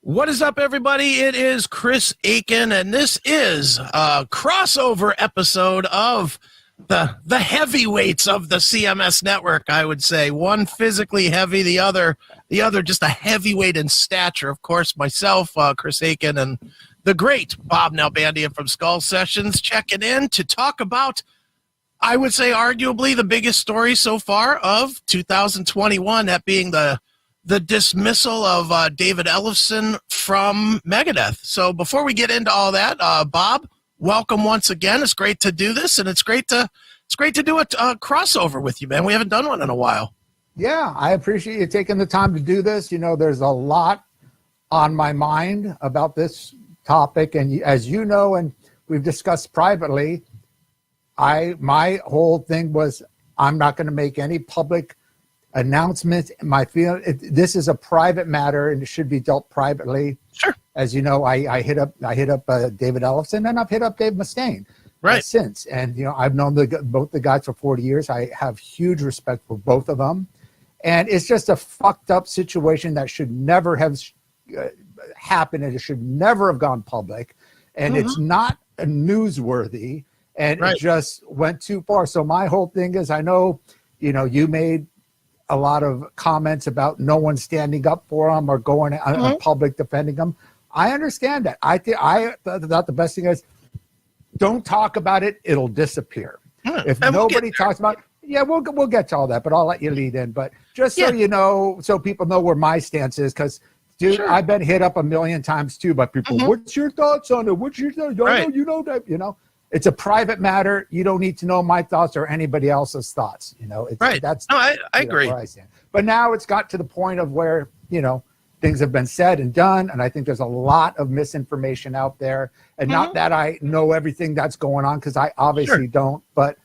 What is up, everybody? It is Chris Akin, and this is a crossover episode of the heavyweights of the CMS network, I would say. One physically heavy, the other just a heavyweight in stature. Of course, myself, Chris Akin, and the great Bob Nalbandian from Skull Sessions checking in to talk about, I would say, arguably the biggest story so far of 2021, that being the dismissal of David Ellefson from Megadeth. So before we get into all that, Bob, welcome once again. It's great to do this, and it's great to do a crossover with you, man. We haven't done one in a while. Yeah, I appreciate you taking the time to do this. You know, there's a lot on my mind about this topic, and as you know, and we've discussed privately, my whole thing was I'm not going to make any public announcements. My feeling, this is a private matter and it should be dealt privately. Sure. As you know, I hit up David Ellefson, and I've hit up Dave Mustaine since. And you know, I've known both the guys for 40 years. I have huge respect for both of them, and it's just a fucked up situation that should never have happened, and it should never have gone public, and it's not newsworthy, and it just went too far. So my whole thing is, I know, you know, you made a lot of comments about no one standing up for them or going on public defending them. I understand that. I thought the best thing is don't talk about it. It'll disappear. If nobody talks about it, we'll get to all that, but I'll let you lead in. But just so you know, so people know where my stance is, because dude, I've been hit up a million times too by people. What's your thoughts on it? What's your thoughts? You know that, you know. It's a private matter. You don't need to know my thoughts or anybody else's thoughts. You know, that's I agree. Where I stand. But now it's got to the point of where, you know, things have been said and done, and I think there's a lot of misinformation out there. And not that I know everything that's going on, because I obviously don't, but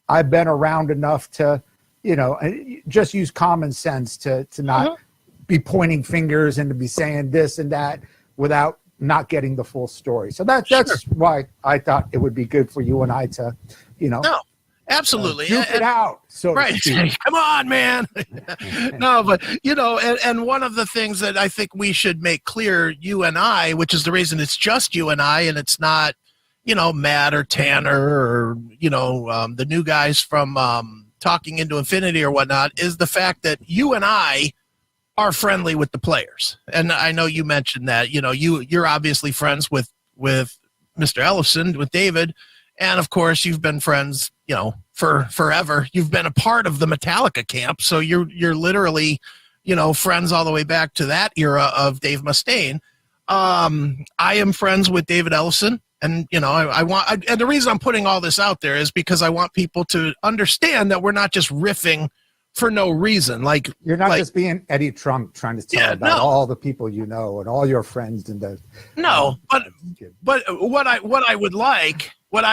I've been around enough to, you know, just use common sense to not be pointing fingers and to be saying this and that without not getting the full story. So that's why I thought it would be good for you and I to, you know. No, absolutely. Duke it out. So come on, man. No, but you know, and one of the things that I think we should make clear, you and I, which is the reason it's just you and I, and it's not, you know, Matt or Tanner or, you know, the new guys from Talking Into Infinity or whatnot, is the fact that you and I are friendly with the players. And I know you mentioned that, you know, you're obviously friends with Mr. Ellefson, with David. And of course you've been friends, you know, for forever. You've been a part of the Metallica camp. So you're literally, you know, friends all the way back to that era of Dave Mustaine. I am friends with David Ellefson. And, you know, and the reason I'm putting all this out there is because I want people to understand that we're not just riffing for no reason. Like, you're not just being Eddie Trunk trying to tell about all the people you know and all your friends and the but what I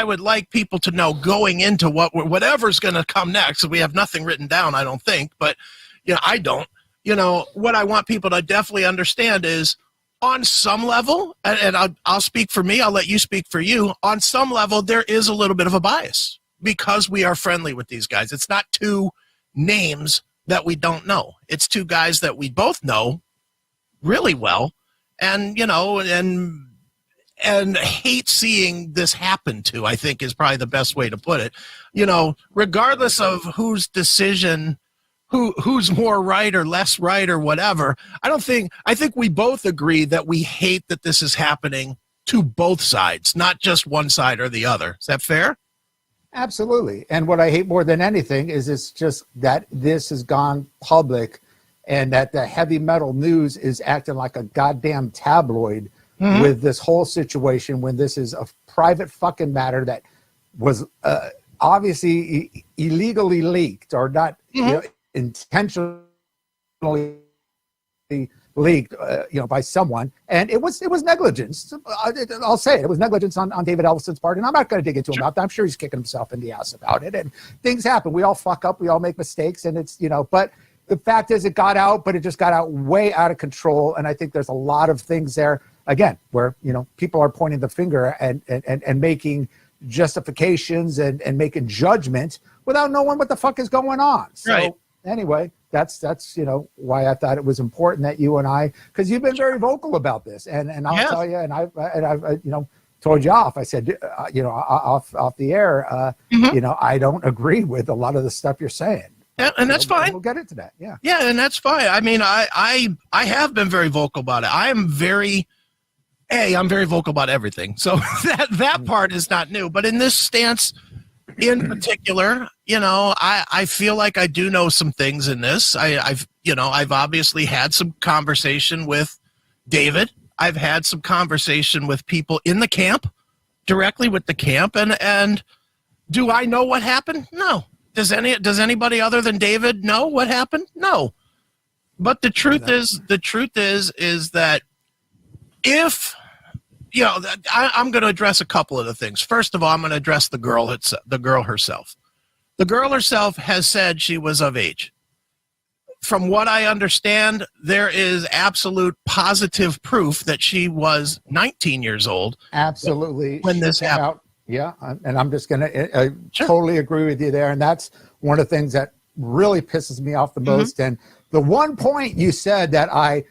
would like people to know going into whatever's going to come next. We have nothing written down, I don't think, but you know, I don't. You know, what I want people to definitely understand is, on some level, and I'll speak for me, I'll let you speak for you. On some level, there is a little bit of a bias because we are friendly with these guys. It's not two names that we don't know. It's two guys that we both know really well, and you know, and hate seeing this happen to, I think, is probably the best way to put it. You know, regardless of whose decision, who's more right or less right or whatever, I think we both agree that we hate that this is happening to both sides, not just one side or the other. Is that fair? Absolutely. And what I hate more than anything is it's just that this has gone public, and that the heavy metal news is acting like a goddamn tabloid with this whole situation, when this is a private fucking matter that was obviously illegally leaked, or not you know, intentionally leaked, you know, by someone, and it was negligence. I'll say it was negligence on David Ellefson's part, and I'm not going to dig into him about that. I'm sure he's kicking himself in the ass about it, and things happen. We all fuck up, we all make mistakes, and it's, you know, but the fact is, it got out, but it just got out way out of control. And I think there's a lot of things there, again, where, you know, people are pointing the finger and making justifications and making judgments without knowing what the fuck is going on. So anyway, that's why I thought it was important that you and I, because you've been very vocal about this, and I'll tell you, and I've told you off. I said, off the air, I don't agree with a lot of the stuff you're saying. Yeah, and that's fine. We'll get into that. Yeah. Yeah, and that's fine. I mean, I have been very vocal about it. I'm very vocal about everything. So that part is not new. But in this stance in particular, I feel like I do know some things in this. I've obviously had some conversation with David. I've had some conversation with people in the camp, directly with the camp, and do I know what happened? No. Does anybody other than David know what happened? No. But the truth is that if I'm going to address a couple of the things. First of all, I'm going to address the girl herself. The girl herself has said she was of age. From what I understand, there is absolute positive proof that she was 19 years old. Absolutely. When this happened. Yeah, and I'm just going to totally agree with you there. And that's one of the things that really pisses me off the most. And the one point you said that I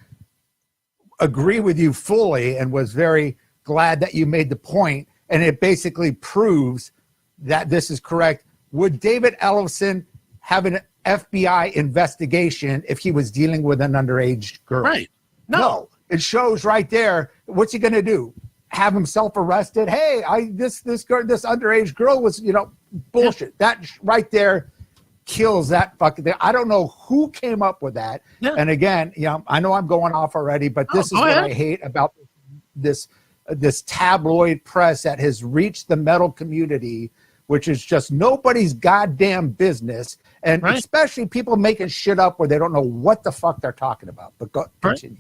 agree with you fully and was very glad that you made the point, and it basically proves that this is correct. Would David Ellefson have an FBI investigation if he was dealing with an underage girl? Right. No. It shows right there. What's he going to do? Have himself arrested? Hey, this underage girl was, bullshit. Yeah. That right there kills that fucking thing. I don't know who came up with that. Yeah. And again, I know I'm going off already, but this is what I hate about this tabloid press that has reached the metal community, which is just nobody's goddamn business, and especially people making shit up where they don't know what the fuck they're talking about. But continue.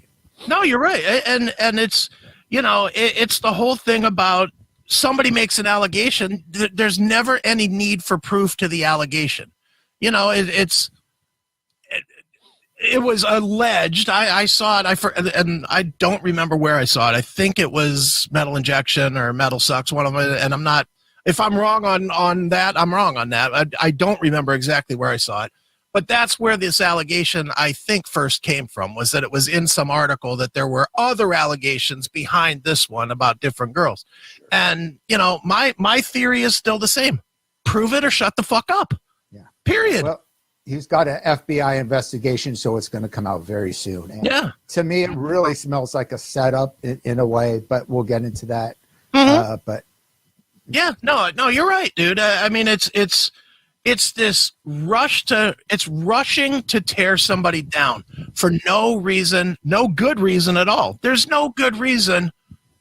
No, you're right, and it's it's the whole thing about somebody makes an allegation. There's never any need for proof to the allegation. It was alleged. I saw it. And I don't remember where I saw it. I think it was Metal Injection or Metal Sucks, one of them. And I'm not. If I'm wrong on that, I'm wrong on that. I don't remember exactly where I saw it. But that's where this allegation, I think, first came from, was that it was in some article that there were other allegations behind this one about different girls. And, my theory is still the same. Prove it or shut the fuck up. Yeah. Period. Well, he's got an FBI investigation, so it's going to come out very soon. And to me, it really smells like a setup in a way, but we'll get into that. But yeah, no, you're right, dude. I mean, it's this rushing to tear somebody down for no reason, no good reason at all. There's no good reason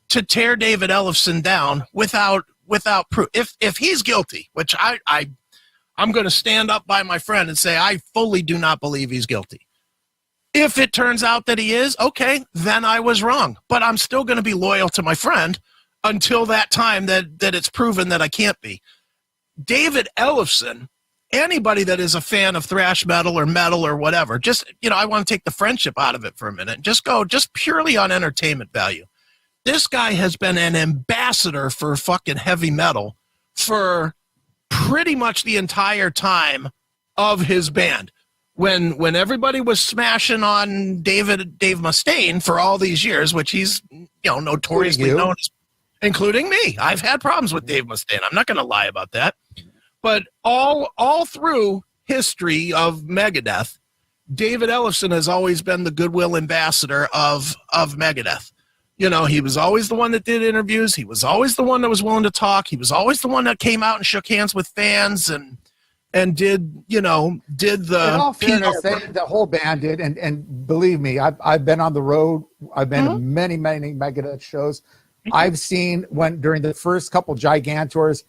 to tear David Ellefson down without proof. If he's guilty, which I'm going to stand up by my friend and say I fully do not believe he's guilty. If it turns out that he is, okay, then I was wrong. But I'm still going to be loyal to my friend until that time that it's proven that I can't be. David Ellefson, anybody that is a fan of thrash metal or whatever, just, I want to take the friendship out of it for a minute. Just purely on entertainment value. This guy has been an ambassador for fucking heavy metal for pretty much the entire time of his band. When everybody was smashing on Dave Mustaine for all these years, which he's, notoriously known as, including me. I've had problems with Dave Mustaine. I'm not going to lie about that. But all through history of Megadeth, David Ellefson has always been the goodwill ambassador of Megadeth. He was always the one that did interviews. He was always the one that was willing to talk. He was always the one that came out and shook hands with fans and did the. In all fairness, the whole band did, and believe me, I've been on the road. I've been to many Megadeth shows. I've seen during the first couple Gigantors,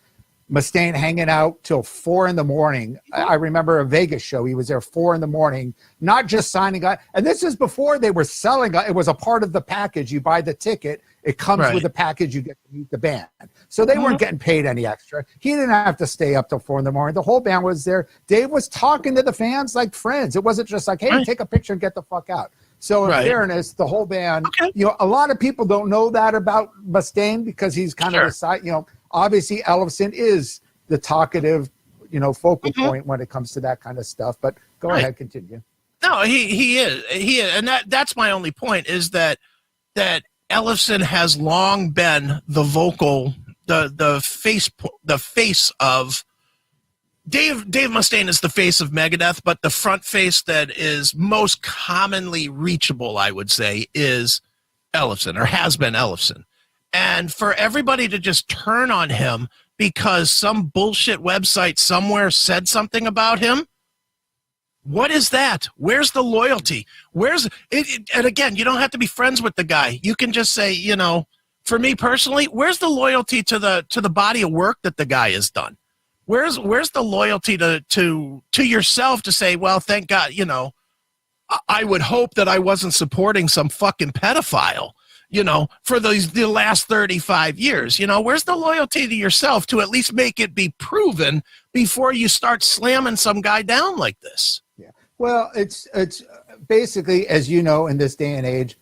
Mustaine hanging out till 4 a.m. I remember a Vegas show. He was there 4 a.m, not just signing out. And this is before they were selling. It was a part of the package. You buy the ticket. It comes with the package. You get to meet the band. So they weren't getting paid any extra. He didn't have to stay up till 4 a.m. The whole band was there. Dave was talking to the fans like friends. It wasn't just like, hey, take a picture and get the fuck out. So in fairness, the whole band, a lot of people don't know that about Mustaine because he's kind of the side, obviously Ellefson is the talkative, focal point when it comes to that kind of stuff, but go ahead, continue. No, he is, and that's my only point is that Ellefson has long been the vocal, the face of Dave Mustaine is the face of Megadeth, but the front face that is most commonly reachable, I would say, is Ellefson, or has been Ellefson. And for everybody to just turn on him because some bullshit website somewhere said something about him, what is that? Where's the loyalty? Where's it? And again, you don't have to be friends with the guy. You can just say, you know, for me personally, where's the loyalty to the body of work that the guy has done? Where's the loyalty to yourself to say, well, thank God, you know, I would hope that I wasn't supporting some fucking pedophile, you know, for the last 35 years. You know, where's the loyalty to yourself to at least make it be proven before you start slamming some guy down like this? Yeah. Well, it's basically, as you know, in this day and age,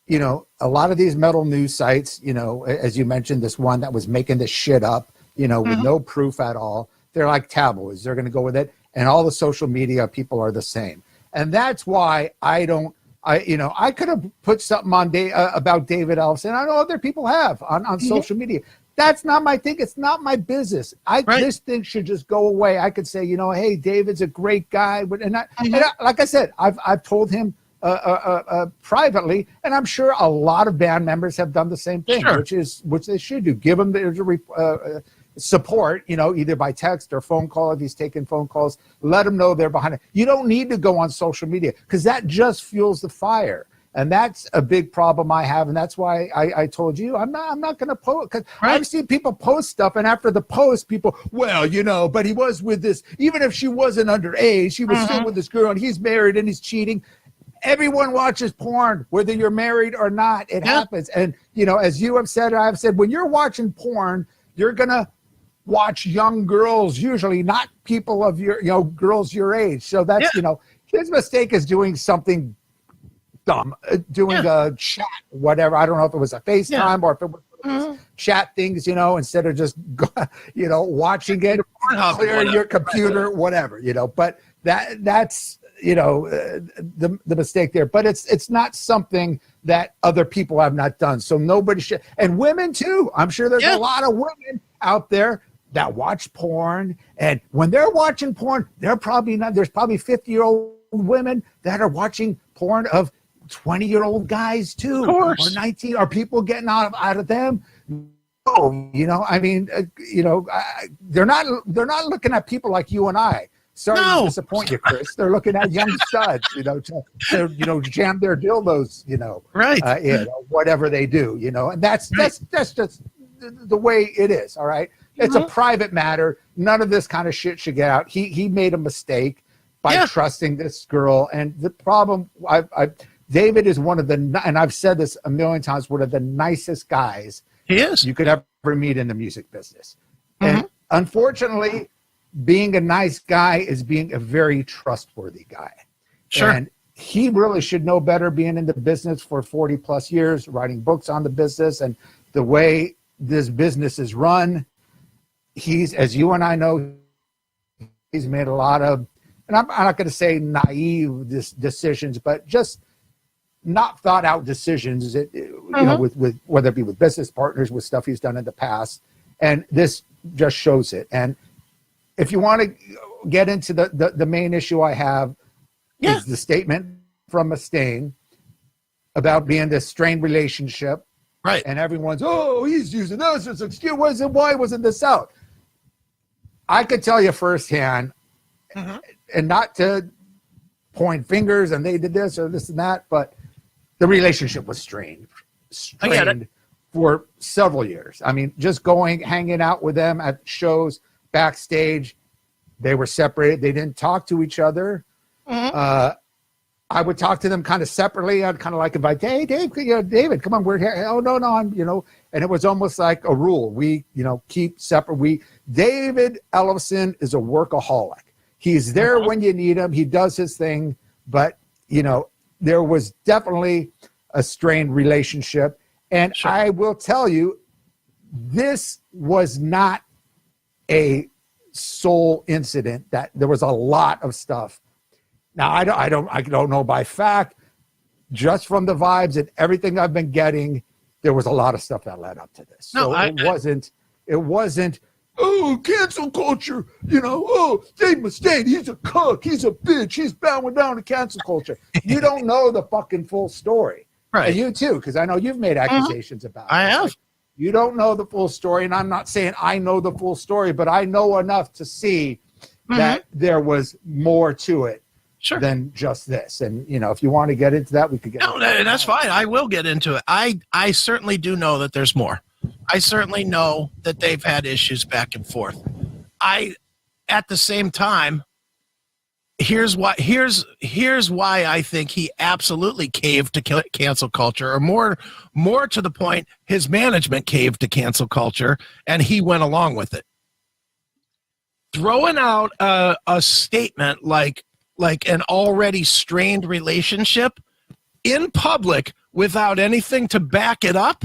you know, a lot of these metal news sites, you know, as you mentioned, this one that was making this shit up, you know, with no proof at all. They're like tabloids. They're going to go with it. And all the social media people are the same. And that's why I could have put something on about David Ellefson. I know other people have on social media. That's not my thing. It's not my business. This thing should just go away. I could say, you know, hey, David's a great guy. And like I said, I've told him privately, and I'm sure a lot of band members have done the same thing, which they should do. Give him the support, you know, either by text or phone call if he's taking phone calls. Let them know they're behind it. You don't need to go on social media because that just fuels the fire. And that's a big problem I have, and that's why I told you I'm not going to post, because I've seen people post stuff, and after the post, people, well, you know, but he was with this, even if she wasn't underage, she was still with this girl, and he's married and he's cheating. Everyone watches porn, whether you're married or not. It happens, and you know, as you have said, I've said, when you're watching porn, you're gonna watch young girls, usually not people of your, you know, girls your age. So that's you know, his mistake is doing something dumb, doing a chat, whatever. I don't know if it was a FaceTime or if it was chat things, you know, instead of just, you know, watching it, clear your computer, whatever, you know. But that's, you know, the mistake there. But it's not something that other people have not done. So nobody should. And women too. I'm sure there's a lot of women out there that watch porn. And when they're watching porn, they're probably not, there's probably 50-year-old women that are watching porn of 20-year-old guys too, or 19. Are people getting out of them? No, you know, I mean, you know, they're not looking at people like you and I. Sorry to disappoint you, Chris. They're looking at young studs, you know, to you know, jam their dildos, you know, you know, whatever they do, you know, and that's just the way it is. All right, it's a private matter. None of this kind of shit should get out. He made a mistake by trusting this girl, and the problem, David is one of the, and I've said this a million times, one of the nicest guys you could ever meet in the music business. And unfortunately, being a nice guy is being a very trustworthy guy. And he really should know better, being in the business for 40 plus years, writing books on the business and the way this business is run. He's, as you and I know, he's made a lot of, and I'm not going to say naive decisions, but just not thought out decisions, you know, with whether it be with business partners, with stuff he's done in the past. And this just shows it. And if you want to get into the main issue I have is the statement from Mustaine about being this strained relationship. Right. And everyone's, oh, he's using this as an excuse. Why wasn't this out? I could tell you firsthand, and not to point fingers and they did this or this and that, but the relationship was strained for several years. I mean, just hanging out with them at shows, backstage, they were separated. They didn't talk to each other. I would talk to them kind of separately. I'd kind of like invite, hey, Dave, you know, David, come on, we're here. Oh, no, I'm, you know, and it was almost like a rule. We, you know, keep separate. David Ellefson is a workaholic. He's there when you need him. He does his thing, but, you know, there was definitely a strained relationship. And I will tell you, this was not a sole incident. That there was a lot of stuff Now, I don't know by fact, just from the vibes and everything I've been getting, there was a lot of stuff that led up to this. So it wasn't, oh, cancel culture, oh, Dave Mustaine, he's a cuck, he's a bitch, he's bowing down to cancel culture. You don't know the fucking full story. Right. And you too, because I know you've made accusations about it. I have. Like, you don't know the full story, and I'm not saying I know the full story, but I know enough to see that there was more to it than just this. And, if you want to get into that, we could get into that. That's fine. I will get into it. I certainly do know that there's more. I certainly know that they've had issues back and forth. At the same time, here's why I think he absolutely caved to cancel culture, or more to the point, his management caved to cancel culture, and he went along with it. Throwing out a statement like an already strained relationship in public without anything to back it up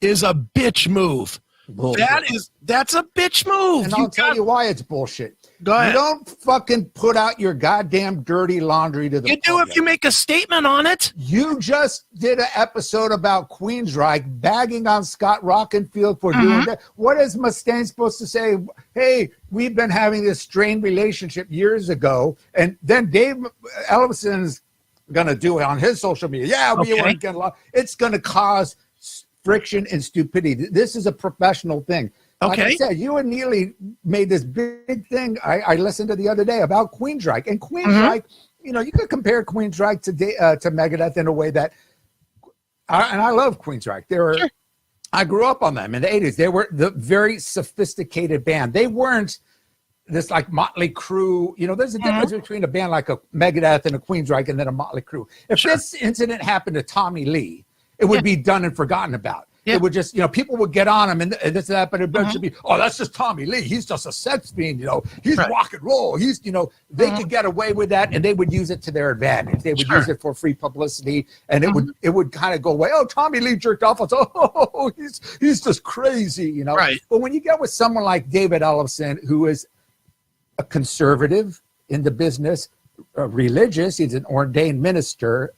is a bitch move. Bullshit. That's a bitch move. And I'll tell you why it's bullshit. Go ahead. You don't fucking put out your goddamn dirty laundry to the public. You do if you make a statement on it. You just did an episode about Queensryche bagging on Scott Rockenfield for doing that. What is Mustaine supposed to say? Hey, we've been having this strained relationship years ago, and then Dave Ellefson's going to do it on his social media. Yeah, we weren't getting along. It's going to cause friction and stupidity. This is a professional thing. Like I said, you and Neely made this big thing I listened to the other day about Queensryche. And Queensryche, you could compare Queensryche to Megadeth in a way that, and I love Queensryche. I grew up on them in the 80s. They were the very sophisticated band. They weren't this like Motley Crue. There's a difference between a band like a Megadeth and a Queensryche and then a Motley Crue. If this incident happened to Tommy Lee, it would be done and forgotten about. It would just, people would get on him and this and that, but it should be, oh, that's just Tommy Lee. He's just a sex fiend, he's rock and roll. He's, they could get away with that and they would use it to their advantage. They would use it for free publicity and it would kind of go away. Oh, Tommy Lee jerked off. He's just crazy, Right. But when you get with someone like David Ellefson, who is a conservative in the business, religious, he's an ordained minister,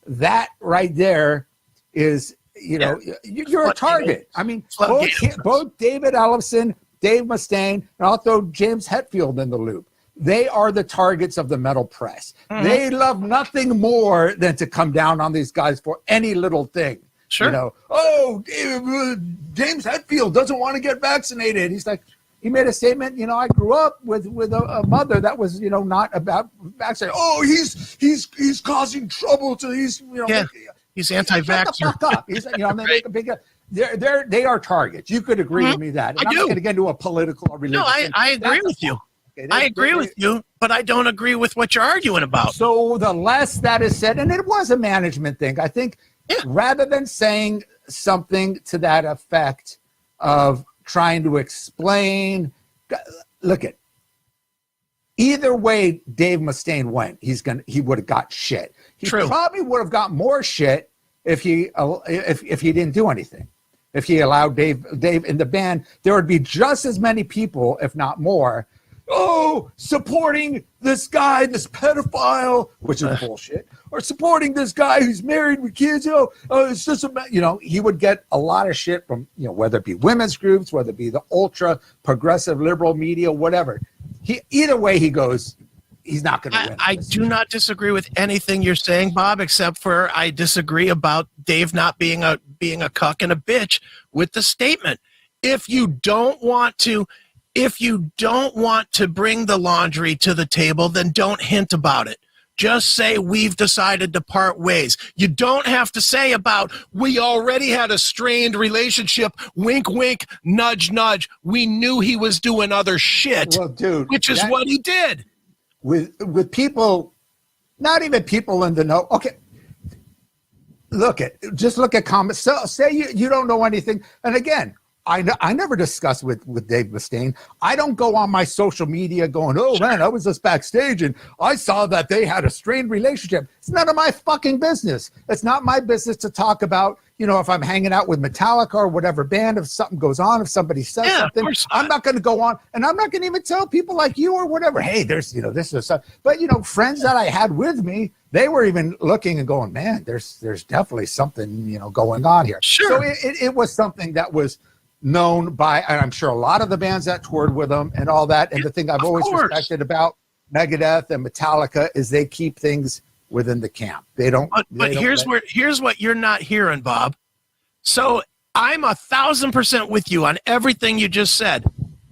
that right there is, you're a target. I mean, both David Ellefson, Dave Mustaine, and I'll throw James Hetfield in the loop. They are the targets of the metal press. They love nothing more than to come down on these guys for any little thing. Sure. Oh, James Hetfield doesn't want to get vaccinated. He's like, he made a statement, I grew up with a mother that was, not about vaccinated. Oh, he's causing trouble to these, He's anti-vaxxer. Shut the fuck up. He's, they make a big. They are targets. You could agree with me that. And I'm not going to get into a political or religious. No, I agree with you. I agree with you, but I don't agree with what you're arguing about. So the less that is said, and it was a management thing, I think, rather than saying something to that effect of trying to explain, look at. Either way Dave Mustaine went, he would have got shit. He probably would have got more shit if he didn't do anything. If he allowed Dave in the band, there would be just as many people, if not more, supporting this guy, this pedophile, which is bullshit, or supporting this guy who's married with kids. It's just about, he would get a lot of shit from, whether it be women's groups, whether it be the ultra progressive liberal media, whatever. Either way he goes, he's not going to win. I do not disagree with anything you're saying, Bob, except for I disagree about Dave not being a cuck and a bitch with the statement. If you don't want to bring the laundry to the table, then don't hint about it. Just say we've decided to part ways. You don't have to say about we already had a strained relationship. Wink, wink, nudge, nudge. We knew he was doing other shit, well, dude, which is what he did. With people, not even people in the know. Okay, just look at comments. So say you don't know anything, and again. I never discuss with Dave Mustaine. I don't go on my social media going, oh man, I was just backstage and I saw that they had a strained relationship. It's none of my fucking business. It's not my business to talk about if I'm hanging out with Metallica or whatever band, if something goes on, if somebody says something, I'm not going to go on, and I'm not going to even tell people like you or whatever, hey, there's, this is stuff. But, friends that I had with me, they were even looking and going, man, there's definitely something, going on here. Sure. So it was something that was known by, and I'm sure a lot of the bands that toured with them and all that. And the thing I've always respected about Megadeth and Metallica is they keep things within the camp. They don't. But here's what you're not hearing, Bob. So I'm 1,000% with you on everything you just said.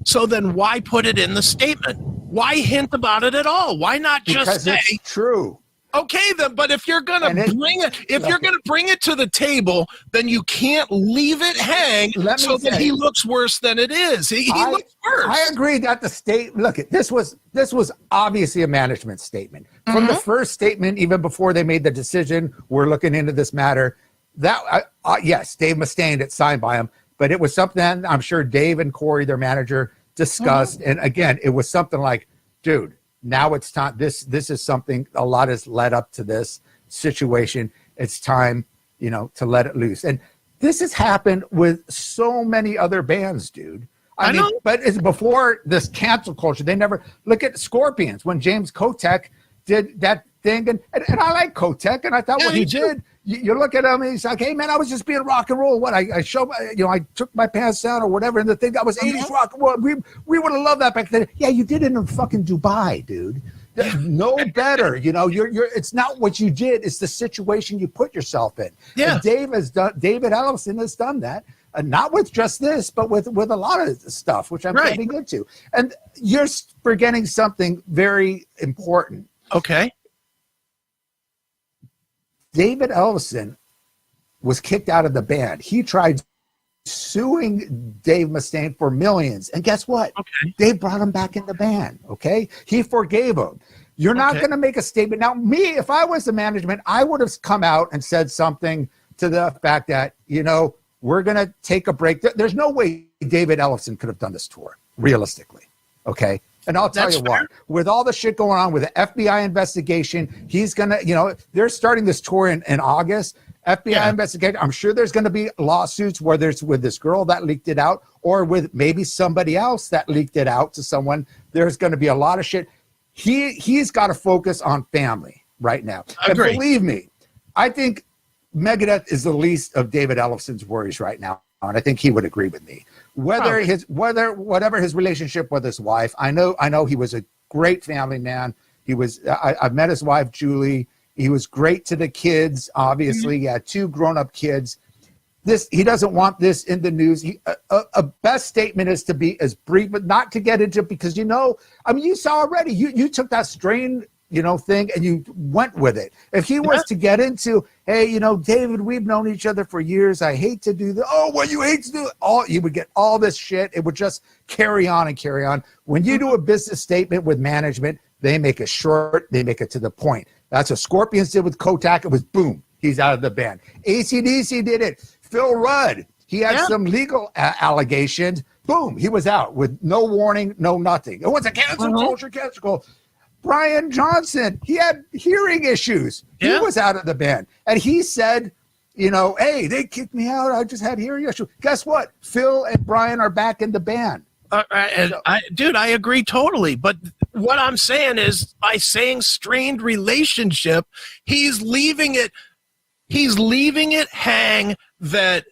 So then why put it in the statement? Why hint about it at all? Why not just say it's true? Okay, then, but if you're gonna bring it to the table, then you can't leave it hang so that he looks worse than it is. He looks worse. I agree that the state. Look, this was obviously a management statement from the first statement, even before they made the decision. We're looking into this matter. That yes, Dave Mustaine, it's signed by him, but it was something I'm sure Dave and Corey, their manager, discussed. And again, it was something like, dude, now it's time. This is something a lot has led up to this situation. It's time, to let it loose. And this has happened with so many other bands, dude. I mean, but it's before this cancel culture. They never look at Scorpions when James Kotek did that thing. And I like Kotek, and I thought what he did. You look at him and he's like, hey, man, I was just being rock and roll. What I showed, I took my pants down or whatever. And the thing that was 80s rock and roll. We would have loved that back then. Yeah, you did it in fucking Dubai, dude. No better. You're it's not what you did. It's the situation you put yourself in. Yeah. And David Ellefson has done that. Not with just this, but with a lot of stuff, which I'm getting into. And you're forgetting something very important. Okay. David Ellefson was kicked out of the band. He tried suing Dave Mustaine for millions. And guess what? Okay. They brought him back in the band. Okay. He forgave him. You're not going to make a statement. Now, me, if I was the management, I would have come out and said something to the fact that, we're going to take a break. There's no way David Ellefson could have done this tour, realistically. Okay. And I'll tell you what, with all the shit going on with the FBI investigation, he's going to, they're starting this tour in August. FBI investigation. I'm sure there's going to be lawsuits, whether it's with this girl that leaked it out or with maybe somebody else that leaked it out to someone. There's going to be a lot of shit. He's got to focus on family right now. And believe me, I think Megadeth is the least of David Ellefson's worries right now. And I think he would agree with me. Whatever his relationship with his wife, I know he was a great family man. I've met his wife, Julie. He was great to the kids. Obviously, he had 2 grown-up kids. He doesn't want this in the news. A best statement is to be as brief, but not to get into, because you saw already. You took that strain, thing, and you went with it. If he was to get into, hey, David, we've known each other for years. I hate to do this. Oh, well, you hate to do it. You would get all this shit. It would just carry on and carry on. When you do a business statement with management, they make it short. They make it to the point. That's what Scorpions did with Kotak. It was boom. He's out of the band. AC/DC did it. Phil Rudd. He had some legal allegations. Boom. He was out with no warning, no nothing. It was a cancel culture, cancel. Brian Johnson, he had hearing issues. He was out of the band. And he said, hey, they kicked me out. I just had hearing issues. Guess what? Phil and Brian are back in the band. I agree totally. But what I'm saying is, by saying strained relationship, he's leaving it hang that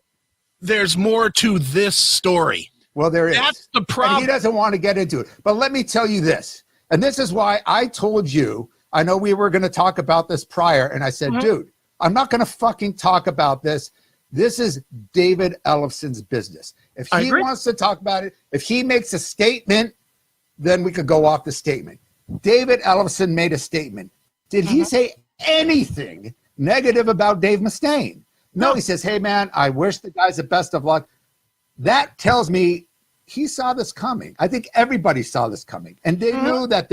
there's more to this story. Well, there is. That's the problem. And he doesn't want to get into it. But let me tell you this. And this is why I told you, I know we were going to talk about this prior, and I said, dude, I'm not going to fucking talk about this. This is David Ellefson's business. If he wants to talk about it, if he makes a statement, then we could go off the statement. David Ellefson made a statement. Did he say anything negative about Dave Mustaine? No, he says, hey, man, I wish the guys the best of luck. That tells me he saw this coming. I think everybody saw this coming. And they knew that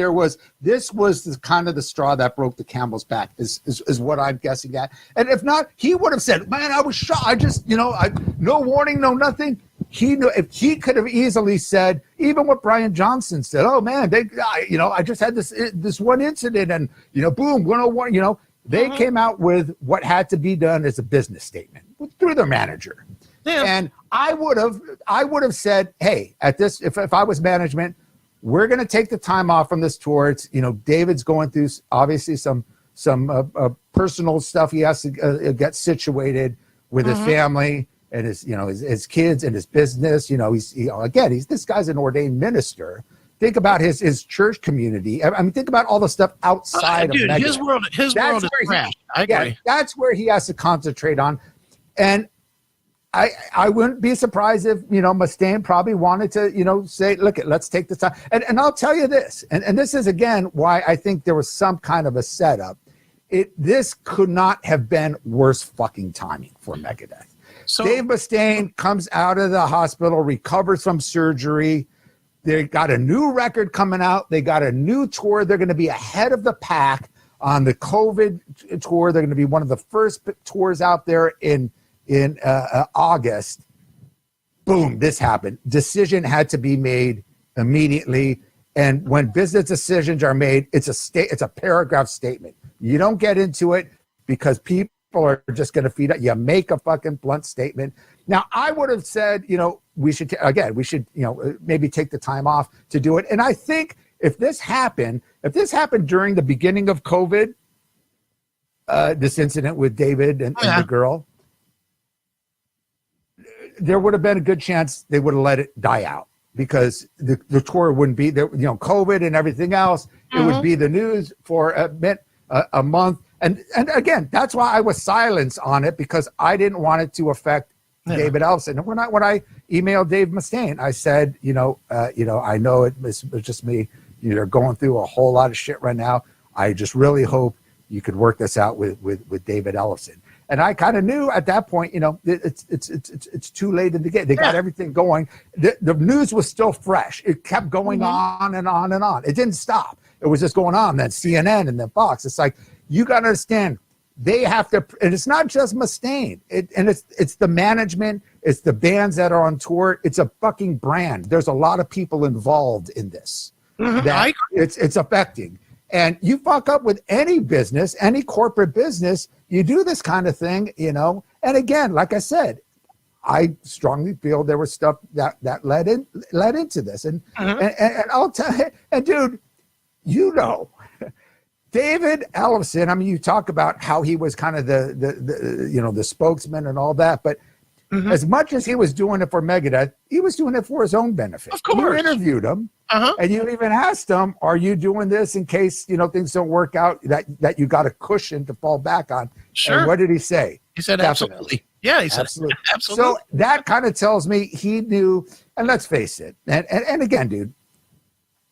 this was the kind of the straw that broke the camel's back is what I'm guessing at. And if not, he would have said, man, I was shocked. I just, no warning, no nothing. He knew. If he could have easily said, even what Brian Johnson said, oh man, I just had this one incident and, boom, 101, they came out with what had to be done as a business statement. through their manager. Yeah. And I would have said, hey, at this, if I was management, we're going to take the time off from this tour. It's, David's going through obviously some personal stuff. He has to get situated with his family and his kids and his business. This guy's an ordained minister. Think about his church community. I mean, think about all the stuff outside of Megadeth. His world is trash. I agree. Yeah, that's where he has to concentrate on. And I wouldn't be surprised if, Mustaine probably wanted to, say, look, let's take the time. And I'll tell you this, and this is, again, why I think there was some kind of a setup. This could not have been worse fucking timing for Megadeth. So Dave Mustaine comes out of the hospital, recovers from surgery. They got a new record coming out. They got a new tour. They're going to be ahead of the pack on the COVID tour. They're going to be one of the first tours out there in August. Boom, this happened. Decision had to be made immediately. And when business decisions are made, it's a paragraph statement. You don't get into it because people are just going to feed it. You make a fucking blunt statement. Now, I would have said, we should maybe take the time off to do it. And I think if this happened during the beginning of COVID, this incident with David and the girl, there would have been a good chance they would have let it die out because the tour wouldn't be there, COVID and everything else. It would be the news for a month. And again, that's why I was silenced on it, because I didn't want it to affect David Ellefson. And when I emailed Dave Mustaine, I said, I know it's just me. You're going through a whole lot of shit right now. I just really hope you could work this out with David Ellefson. And I kind of knew at that point, it's too late in the game. They got everything going. The news was still fresh. It kept going on and on and on. It didn't stop. It was just going on. Then CNN and then Fox. It's like, you got to understand, they have to, and it's not just Mustaine. It's the management. It's the bands that are on tour. It's a fucking brand. There's a lot of people involved in this that it's affecting. And you fuck up with any business, any corporate business, you do this kind of thing, And again, like I said, I strongly feel there was stuff that led into this. And I'll tell you, and dude, David Ellefson, I mean, you talk about how he was kind of the spokesman and all that, but as much as he was doing it for Megadeth, he was doing it for his own benefit. Of course. You interviewed him, and you even asked him, are you doing this in case, things don't work out, that you got a cushion to fall back on? Sure. And what did he say? He said, absolutely. Yeah, he said, absolutely. So that kind of tells me he knew, and let's face it, and again, dude,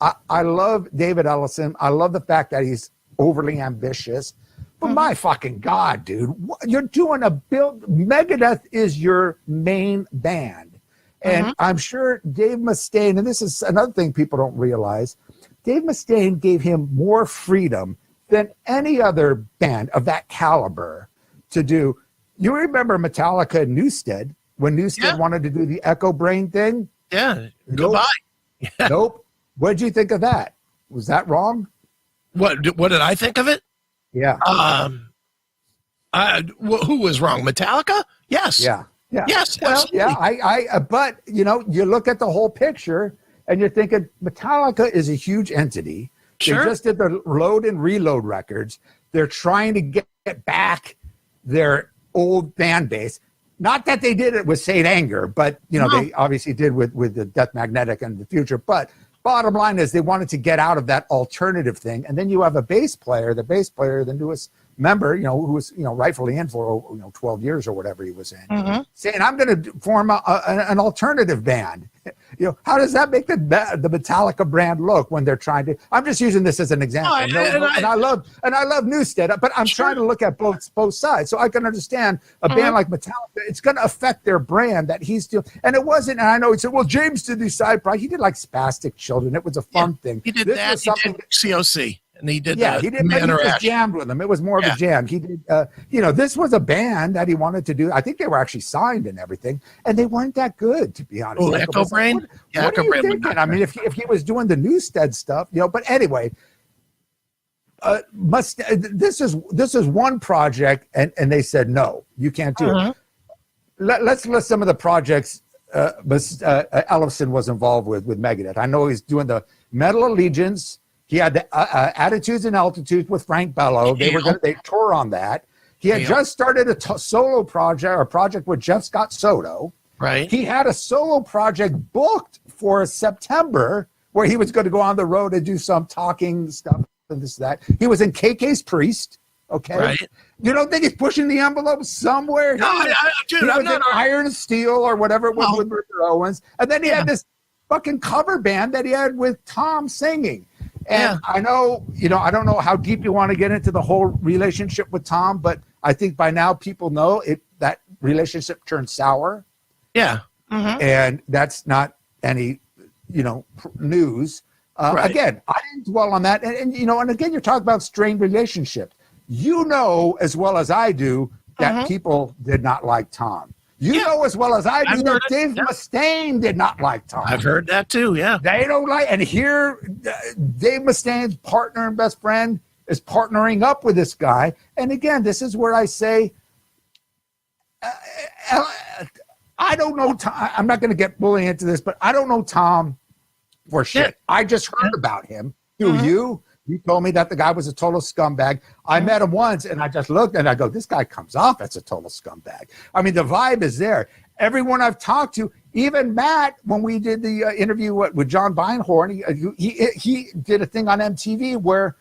I love David Ellefson. I love the fact that he's overly ambitious. But my fucking God, dude, you're doing a build. Megadeth is your main band. And I'm sure Dave Mustaine, and this is another thing people don't realize, Dave Mustaine gave him more freedom than any other band of that caliber to do. You remember Metallica and Newsted, when Newsted wanted to do the Echo Brain thing? Yeah, goodbye. Nope. What did you think of that? Was that wrong? What did I think of it? Yeah. Who was wrong? Metallica? Yes. Yeah. Yes. Well, absolutely. but you look at the whole picture and you're thinking Metallica is a huge entity. Sure. They just did the Load and Reload records. They're trying to get back their old fan base. Not that they did it with Saint Anger, but they obviously did with the Death Magnetic and the Future. But bottom line is they wanted to get out of that alternative thing. And then you have a bass player, the newest member, who was, rightfully in for, 12 years or whatever he was in, saying, I'm going to form an alternative band. How does that make the Metallica brand look when they're trying to, I'm just using this as an example. And I love Newsted, but I'm trying to look at both sides so I can understand a band like Metallica. It's going to affect their brand that he's doing. And it wasn't, and I know he said, well, James did these side projects. He did like Spastic Children. It was a fun thing. He did that. He did COC. And he did he did. He just jammed with them. It was more of a jam. He did. This was a band that he wanted to do. I think they were actually signed and everything, and they weren't that good, to be honest. Oh, Echo Brain. What are you thinking? I mean, if he was doing the Newsted stuff, But anyway, this is one project, and they said no, you can't do it. let's list some of the projects Ellefson was involved with Megadeth. I know he's doing the Metal Allegiance. He had the Attitudes and Altitudes with Frank Bello. They tour on that. He had just started a solo project or project with Jeff Scott Soto. Right. He had a solo project booked for September where he was going to go on the road and do some talking stuff and this, that. He was in KK's Priest. Okay. Right. You don't think he's pushing the envelope somewhere? No, dude, he was in Iron and Steel or whatever it was with Richard Owens. And then he had this fucking cover band that he had with Tom singing. And I know, I don't know how deep you want to get into the whole relationship with Tom, but I think by now people know that relationship turned sour. Yeah. Mm-hmm. And that's not any, news. Again, I didn't dwell on that. And again, you're talking about strained relationships. You know as well as I do that people did not like Tom. You know as well as I do that Dave Mustaine did not like Tom. I've heard that too, yeah. They don't like, and here Dave Mustaine's partner and best friend is partnering up with this guy. And again, this is where I say, I don't know Tom. I'm not going to get bullied into this, but I don't know Tom for shit. Yeah. I just heard about him through you. You told me that the guy was a total scumbag. I met him once, and I just looked, and I go, this guy comes off as a total scumbag. I mean, the vibe is there. Everyone I've talked to, even Matt, when we did the interview with John Beinhorn, he did a thing on MTV where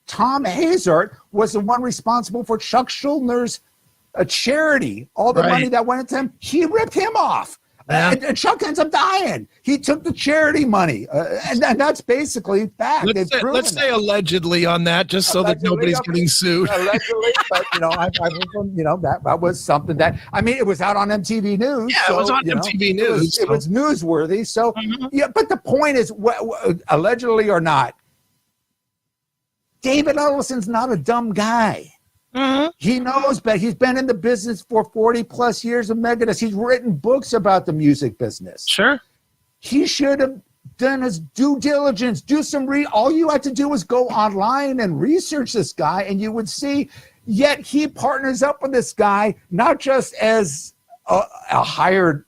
Tom Hazard was the one responsible for Chuck Schuldner's charity. All the money that went into him, he ripped him off. And Chuck ends up dying. He took the charity money, and that's basically fact. Let's say allegedly on that, just so that nobody's getting sued. Allegedly, but that was something that it was out on MTV News. Yeah, so, it was on MTV News. It was newsworthy. So but the point is, allegedly or not, David Ellefson's not a dumb guy. He knows, but he's been in the business for 40 plus years of Megadeth. He's written books about the music business. Sure. He should have done his due diligence, all you had to do was go online and research this guy, and you would see, yet he partners up with this guy, not just as a hired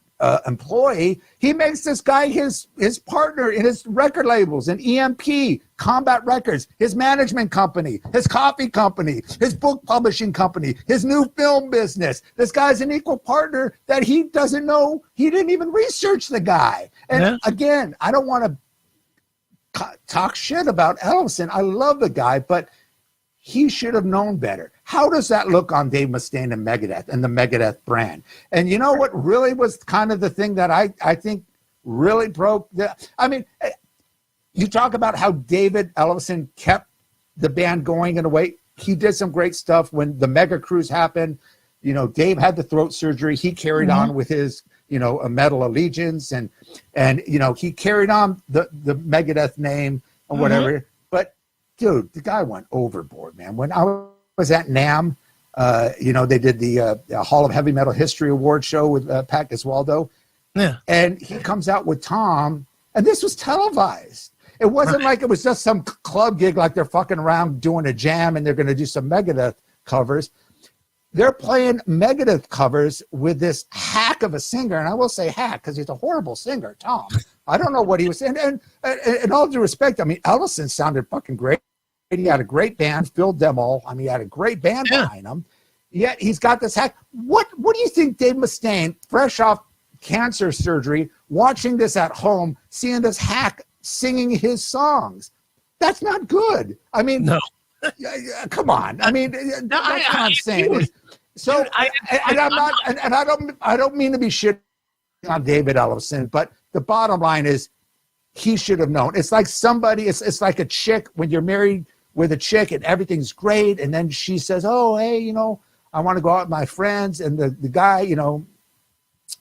employee. He makes this guy his partner in his record labels, in EMP, Combat Records, his management company, his coffee company, his book publishing company, his new film business. This guy's an equal partner that he doesn't know. He didn't even research the guy. And again, I don't want to talk shit about Ellefson. I love the guy, but he should have known better. How does that look on Dave Mustaine and Megadeth and the Megadeth brand? And you know what really was kind of the thing that I think really broke you talk about how David Ellefson kept the band going in a way. He did some great stuff when the Mega Cruise happened. Dave had the throat surgery. He carried on with his, a Metal Allegiance and he carried on the Megadeth name and whatever. But dude, the guy went overboard, man. When I was at NAMM, they did the Hall of Heavy Metal History Award show with Pat Gesualdo. Yeah. And he comes out with Tom, and this was televised. It wasn't like it was just some club gig like they're fucking around doing a jam and they're going to do some Megadeth covers. They're playing Megadeth covers with this hack of a singer, and I will say hack because he's a horrible singer, Tom. I don't know what he was saying. And in all due respect, Ellefson sounded fucking great. He had a great band, filled them all. He had a great band behind him. Yet he's got this hack. What do you think Dave Mustaine, fresh off cancer surgery, watching this at home, seeing this hack singing his songs? That's not good. No. Come on. That's what I'm saying. So, I don't mean to be shitting on David Ellefson, but the bottom line is he should have known. It's like it's like a chick when you're married with a chick and everything's great, and then she says, "Oh, hey, I want to go out with my friends," and the guy,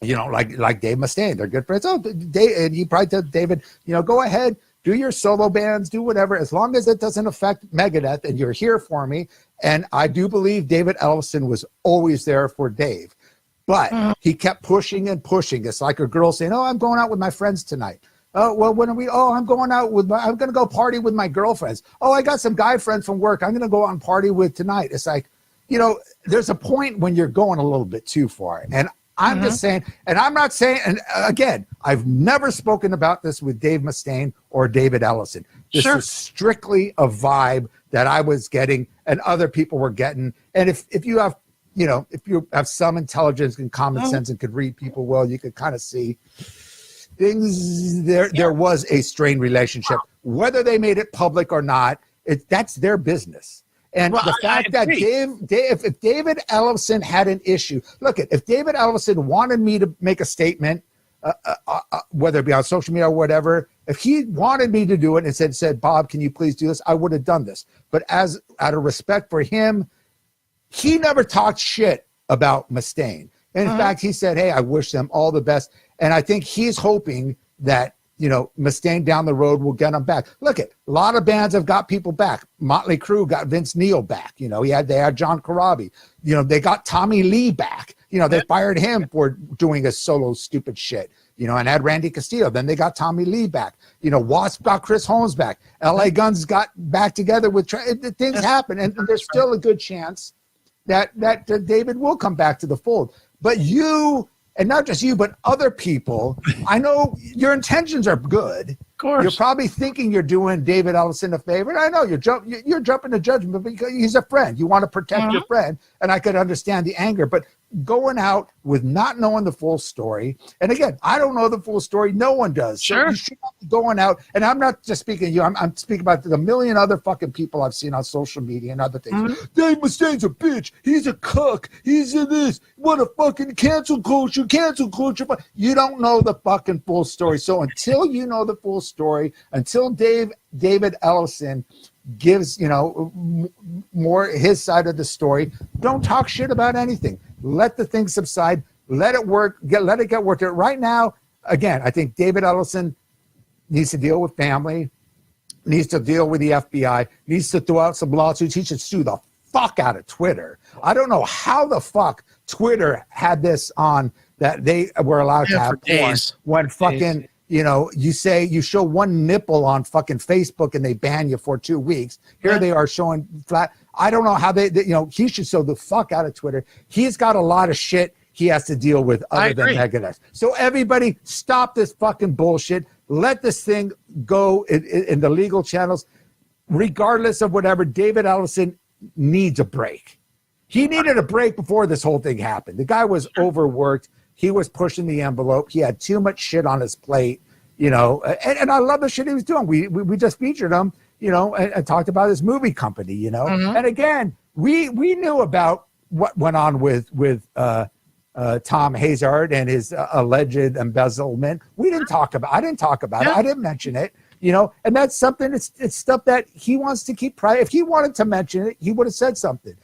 like Dave Mustaine, they're good friends. Oh, and he probably told David, go ahead, do your solo bands, do whatever, as long as it doesn't affect Megadeth, and you're here for me. And I do believe David Ellefson was always there for Dave, but he kept pushing and pushing. It's like a girl saying, "Oh, I'm going out with my friends tonight." Oh, well, when are we? Oh, I'm going to go party with my girlfriends. Oh, I got some guy friends from work I'm going to go out and party with tonight. It's like, there's a point when you're going a little bit too far. And I'm just saying, and I'm not saying, and again, I've never spoken about this with Dave Mustaine or David Ellefson. This is strictly a vibe that I was getting and other people were getting. And if you have, if you have some intelligence and common sense and could read people well, you could kind of see things. There was a strained relationship, whether they made it public or not. That's their business. And the fact that if David Ellefson had an issue, if David Ellefson wanted me to make a statement, whether it be on social media or whatever, if he wanted me to do it and said, Bob, can you please do this? I would have done this. But out of respect for him, he never talked shit about Mustaine. In fact, he said, hey, I wish them all the best. And I think he's hoping that, Mustaine down the road will get him back. A lot of bands have got people back. Motley Crue got Vince Neil back. They had John Corabi. They got Tommy Lee back. They fired him for doing a solo stupid shit. And had Randy Castillo. Then they got Tommy Lee back. Wasp got Chris Holmes back. LA Guns got back together with things happen, and there's still a good chance that David will come back to the fold. But you. And not just you, but other people. I know your intentions are good. Of course. You're probably thinking you're doing David Ellefson a favor. And I know you're jumping to judgment because he's a friend. You want to protect your friend. And I could understand the anger. But going out with not knowing the full story. And again, I don't know the full story. No one does. So you should not be going out. And I'm not just speaking to you. I'm speaking about the million other fucking people I've seen on social media and other things. Dave Mustaine's a bitch. He's a cuck. He's a this. What a fucking cancel culture. You don't know the fucking full story. So until you know the full story, until David Ellefson gives more his side of the story, don't talk shit about anything. Let the thing subside. Let it work. Let it get worked out. Right now, again, I think David Ellefson needs to deal with family, needs to deal with the FBI, needs to throw out some lawsuits. He should sue the fuck out of Twitter. I don't know how the fuck Twitter had this on that they were allowed to have porn when fucking you show one nipple on fucking Facebook and they ban you for 2 weeks. Here they are showing flat. I don't know how he should sue the fuck out of Twitter. He's got a lot of shit he has to deal with other than Megadeth. So everybody stop this fucking bullshit. Let this thing go in the legal channels. Regardless of whatever, David Ellefson needs a break. He needed a break before this whole thing happened. The guy was overworked. He was pushing the envelope. He had too much shit on his plate, and I love the shit he was doing. We just featured him, and talked about his movie company, And again, we knew about what went on with Tom Hazard and his alleged embezzlement. I didn't talk about it. I didn't mention it, and that's something. It's stuff that he wants to keep private. If he wanted to mention it, he would have said something.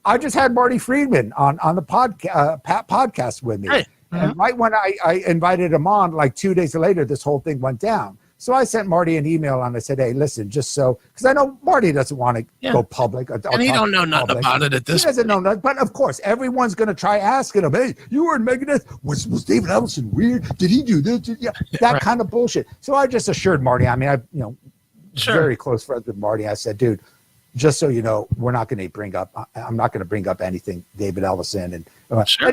I just had Marty Friedman on the podcast with me. Right. And right when I invited him on, like 2 days later, this whole thing went down. So I sent Marty an email and I said, hey, listen, just so, because I know Marty doesn't want to go public. And he don't know nothing about it at this point. He doesn't know nothing. But of course, everyone's going to try asking him, hey, you were in Megadeth? Was David Ellefson weird? Did he do this? That kind of bullshit. So I just assured Marty, very close friends with Marty. I said, dude, just so you know, I'm not going to bring up anything David Ellefson and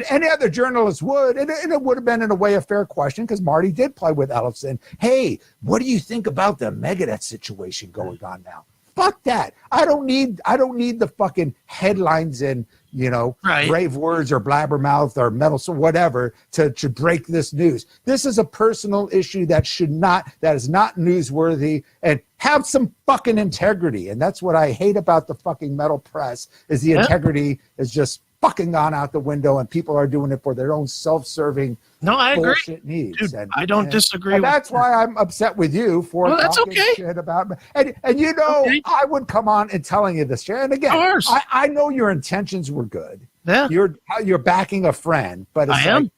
any other journalist would. And it would have been in a way a fair question because Marty did play with Ellefson. Hey, what do you think about the Megadeth situation going on now? Fuck that. I don't need the fucking headlines and, brave words or blabbermouth or metal, so whatever to break this news. This is a personal issue that is not newsworthy, and have some fucking integrity. And that's what I hate about the fucking metal press is the integrity is just fucking gone out the window, and people are doing it for their own self-serving bullshit needs. Dude, I don't disagree. And that's why I'm upset with you for talking shit about me. And I would come on and telling you this shit. And again, I know your intentions were good. Yeah. You're backing a friend, but it's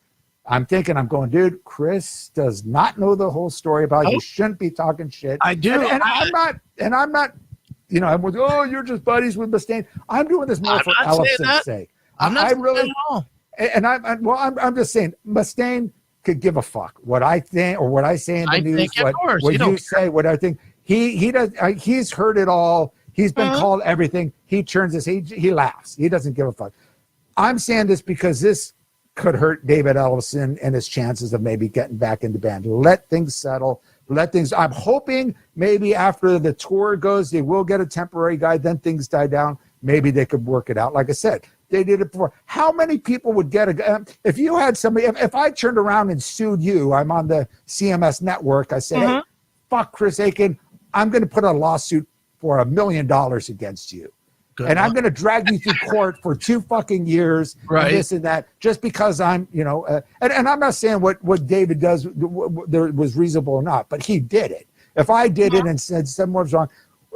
I'm going, dude, Chris does not know the whole story about you. Shouldn't be talking shit. I do. And I'm not, everyone's, you're just buddies with Mustaine. I'm doing this more for Ellefson's sake. I'm not really at all. And I'm just saying, Mustaine could give a fuck what I think or what I say in the news, what you say, what I think. He does. He's heard it all. He's been called everything. he turns this, he laughs. He doesn't give a fuck. I'm saying this because this could hurt David Ellefson and his chances of maybe getting back in the band. Let things settle. I'm hoping maybe after the tour goes, they will get a temporary guy, then things die down. Maybe they could work it out. Like I said, they did it before. How many people would get if you had somebody, if I turned around and sued you, I'm on the CMS network, I said, hey, fuck Chris Akin, I'm going to put a lawsuit for $1 million against you. And I'm going to drag you through court for 2 fucking years, and this and that, just because I'm, and I'm not saying what David does was reasonable or not, but he did it. If I did it and said something was wrong,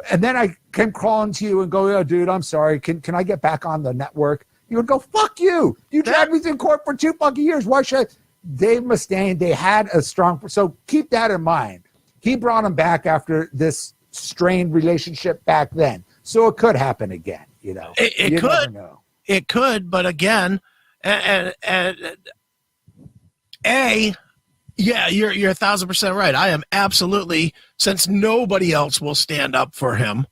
and then I came crawling to you and go, oh, dude, I'm sorry. Can I get back on the network? You would go, fuck you. You dragged me through court for 2 fucking years. Why should I? Dave Mustaine, they had a strong, so keep that in mind. He brought him back after this strained relationship back then. So it could happen again, It could. Know. It could, but again, yeah, you're 1,000% right. I am absolutely, since nobody else will stand up for him,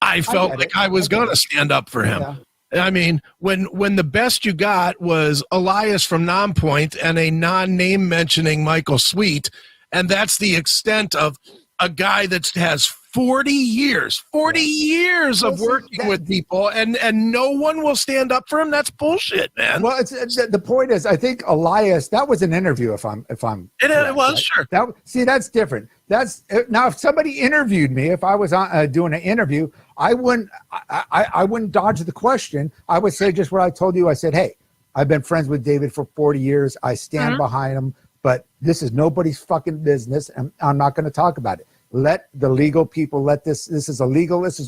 I felt like I was going to stand up for him. Yeah. I mean, when the best you got was Elias from Nonpoint and a non-name mentioning Michael Sweet, and that's the extent of a guy that has 40 years of working with people, and no one will stand up for him. That's bullshit, man. Well, the point is, I think Elias, that was an interview. If I'm it was right? Sure. That's different. That's now if somebody interviewed me, if I was doing an interview, I wouldn't dodge the question. I would say just what I told you. I said, hey, I've been friends with David for 40 years. I stand behind him, but this is nobody's fucking business, and I'm not going to talk about it. Let the legal people this is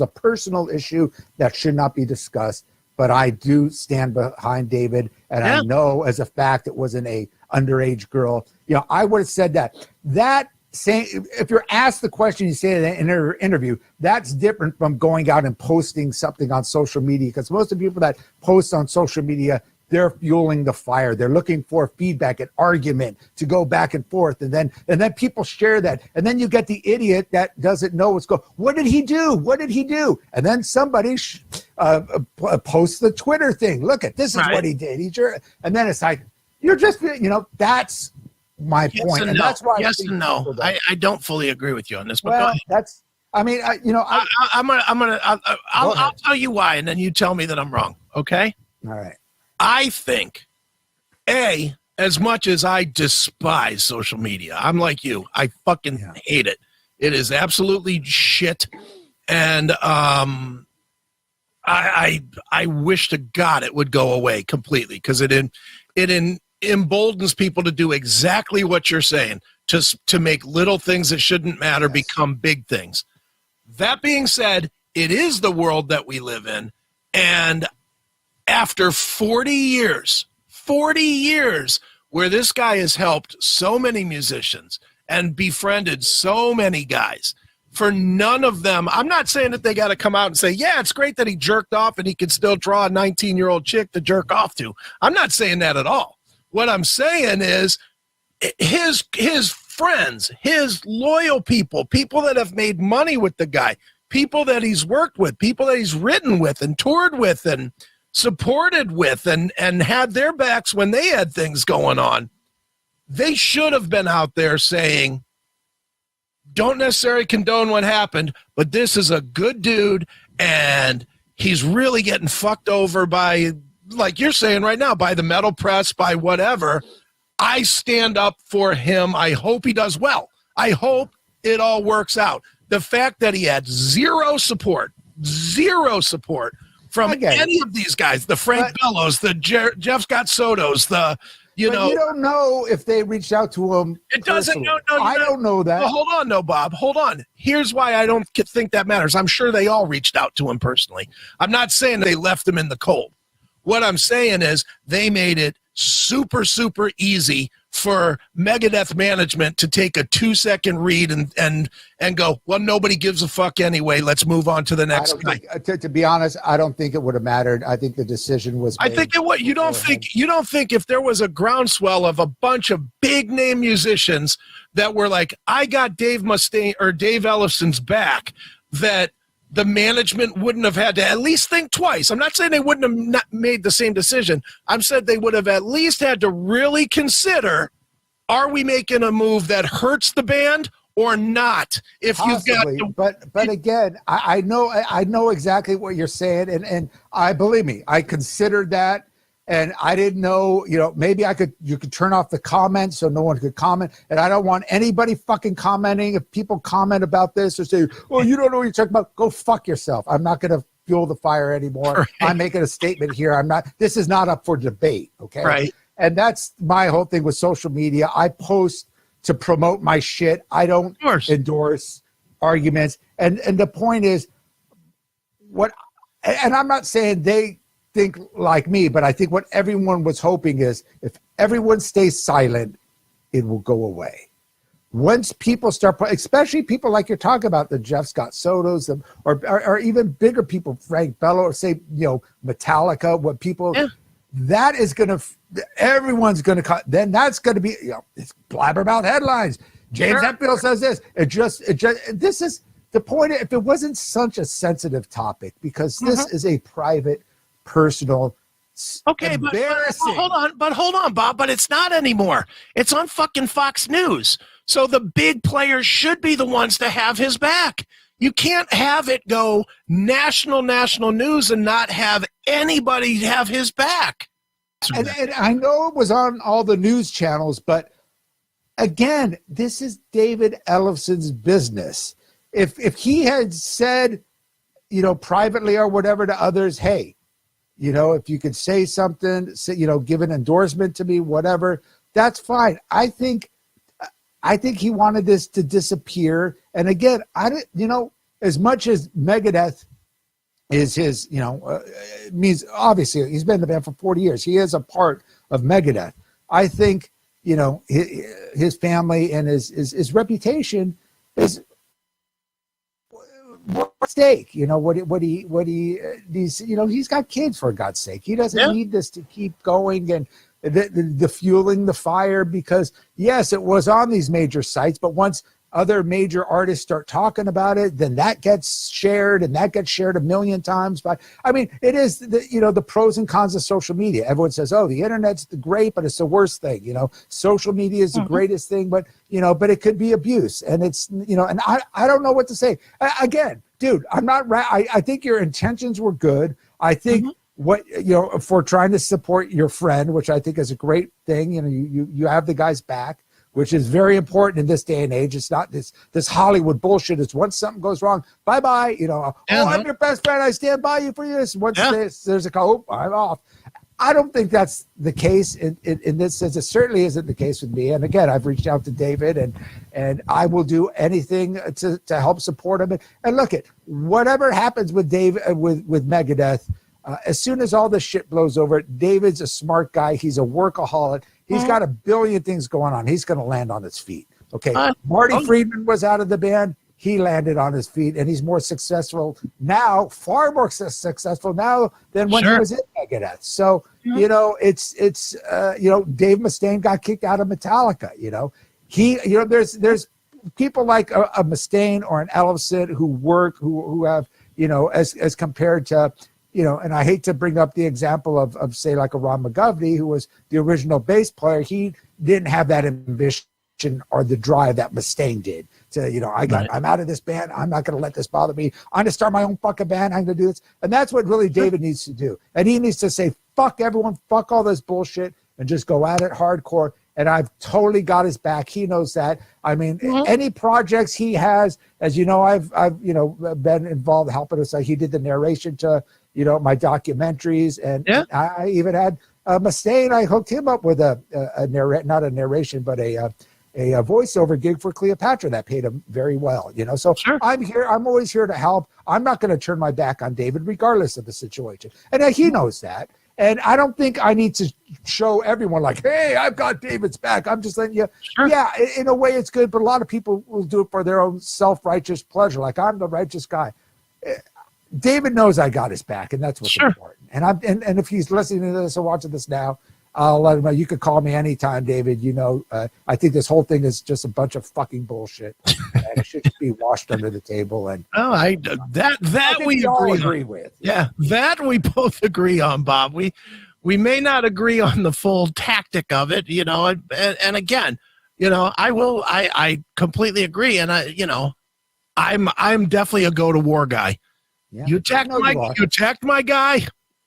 a personal issue that should not be discussed, but I do stand behind David, and I know as a fact it wasn't a underage girl. I would have said that saying, if you're asked the question, you say it in an interview, that's different from going out and posting something on social media, because most of the people that post on social media, they're fueling the fire. They're looking for feedback, an argument to go back and forth. And then people share that. And then you get the idiot that doesn't know what's going on. What did he do? What did he do? And then somebody posts the Twitter thing. Look at this is what he did. And then it's like, you're just, that's my point. And that's why I don't fully agree with you on this. But well, that's, I mean, I'll tell you why. And then you tell me that I'm wrong. Okay. All right. I think, as much as I despise social media, I'm like you. I fucking hate it. It is absolutely shit. And I wish to God it would go away completely, because it emboldens people to do exactly what you're saying, to make little things that shouldn't matter become big things. That being said, it is the world that we live in, and after 40 years where this guy has helped so many musicians and befriended so many guys, for none of them, I'm not saying that they got to come out and say, yeah, it's great that he jerked off and he could still draw a 19-year-old chick to jerk off to. I'm not saying that at all. What I'm saying is his friends, his loyal people that have made money with the guy, people that he's worked with, people that he's written with and toured with and supported with and had their backs when they had things going on, they should have been out there saying, don't necessarily condone what happened, but this is a good dude, and he's really getting fucked over by, like you're saying right now, by the metal press, by whatever. I stand up for him. I hope he does well. I hope it all works out. The fact that he had zero support from any of these guys, the Frank Bellows, the Jeff Scott Sotos, you don't know if they reached out to him. It doesn't. No, I don't know that. Well, hold on, Bob. Hold on. Here's why I don't think that matters. I'm sure they all reached out to him personally. I'm not saying they left him in the cold. What I'm saying is they made it super, super easy for Megadeth management to take a 2-second read and go, well, nobody gives a fuck anyway. Let's move on to the next guy. To be honest, I don't think it would have mattered. I think the decision was made. I think it would. You don't think if there was a groundswell of a bunch of big name musicians that were like, I got Dave Mustaine or Dave Ellefson's back, that the management wouldn't have had to at least think twice. I'm not saying they wouldn't have not made the same decision. I'm saying they would have at least had to really consider, are we making a move that hurts the band or not? If Possibly, you've got but again, I know exactly what you're saying, and I believe me, I considered that, and I didn't know, maybe you could turn off the comments so no one could comment, and I don't want anybody fucking commenting. If people comment about this or say, "Oh, you don't know what you're talking about," go fuck yourself. I'm not going to fuel the fire anymore. Right. I'm making a statement here. This is not up for debate. Okay. Right. And that's my whole thing with social media. I post to promote my shit. I don't endorse arguments. And the point is, and I'm not saying they think like me, but I think what everyone was hoping is if everyone stays silent, it will go away. Once people start, especially people like you're talking about, the Jeff Scott Sotos, or even bigger people, Frank Bello, or say, Metallica, what people, that is going to, everyone's going to cut. Then that's going to be, it's blabbermouth headlines. James Hetfield says this. This is the point. If it wasn't such a sensitive topic, because this is a private, personal, embarrassing. But hold on, Bob. But it's not anymore. It's on fucking Fox News. So the big players should be the ones to have his back. You can't have it go national news and not have anybody have his back. And I know it was on all the news channels, but again, this is David Ellefson's business. If he had said, privately or whatever to others, hey, if you could say something, give an endorsement to me, whatever, that's fine. I think he wanted this to disappear. And again, as much as Megadeth is his, means obviously he's been in the band for 40 years. He is a part of Megadeth. I think, his family and his reputation is at stake. He's got kids, for God's sake. He doesn't need this to keep going and the fueling the fire, because yes, it was on these major sites, but once other major artists start talking about it, then that gets shared, and that gets shared a million times. But it is the pros and cons of social media. Everyone says, "Oh, the internet's great, but it's the worst thing." Social media is the greatest thing, but it could be abuse, and it's and I don't know what to say. Again, dude, I'm not. I think your intentions were good. I think for trying to support your friend, which I think is a great thing. You have the guy's back, which is very important in this day and age. It's not this Hollywood bullshit. It's once something goes wrong, bye-bye. I'm your best friend. I stand by you for this. Once there's a call, I'm off. I don't think that's the case in this sense. It certainly isn't the case with me. And again, I've reached out to David, and I will do anything to help support him. And look, whatever happens with Dave, with Megadeth, as soon as all this shit blows over, David's a smart guy. He's a workaholic. He's got a billion things going on. He's going to land on his feet. Okay. Marty Friedman was out of the band. He landed on his feet, and he's more successful now, far more successful now than when he was in Megadeth. So, it's Dave Mustaine got kicked out of Metallica. There's people like a Mustaine or an Ellefson who have, as compared to, and I hate to bring up the example of say like a Ron McGovney, who was the original bass player. He didn't have that ambition or the drive that Mustaine did to, I'm out of this band. I'm not going to let this bother me. I'm going to start my own fucking band. I'm going to do this. And that's what really David needs to do. And he needs to say, fuck everyone, fuck all this bullshit, and just go at it hardcore. And I've totally got his back. He knows that. Any projects he has, as you know, I've been involved helping us. He did the narration to, my documentaries, and I even had Mustaine. I hooked him up with not a narration, but a voiceover gig for Cleopatra that paid him very well. So I'm here. I'm always here to help. I'm not going to turn my back on David, regardless of the situation, and he knows that. And I don't think I need to show everyone like, hey, I've got David's back. I'm just letting you. Yeah, in a way it's good, but a lot of people will do it for their own self-righteous pleasure. Like, I'm the righteous guy. David knows I got his back, and that's what's important. And if he's listening to this or watching this now, I'll let him know. You could call me anytime, David. I think this whole thing is just a bunch of fucking bullshit, and it should be washed under the table. And that we all agree with. Yeah, that we both agree on, Bob. We may not agree on the full tactic of it, and again, I completely agree, and I'm definitely a go to war guy. Yeah. You attacked my guy.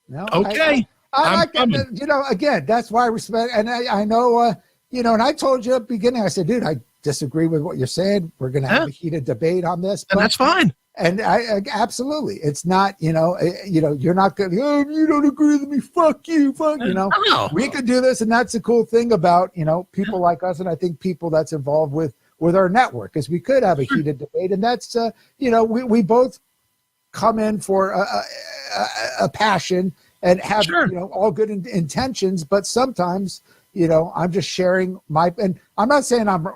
No, okay. I like that. Again, that's why I respect, and I know, and I told you at the beginning, I said, dude, I disagree with what you're saying. We're going to have a heated debate on this. And that's fine. And I absolutely, it's not, you're not going to, you don't agree with me. Fuck you. No. We could do this. And that's the cool thing about, people like us. And I think people that's involved with our network, is we could have a heated debate. And that's, we both come in for a passion and have, all good intentions, but sometimes, I'm just sharing and I'm not saying I'm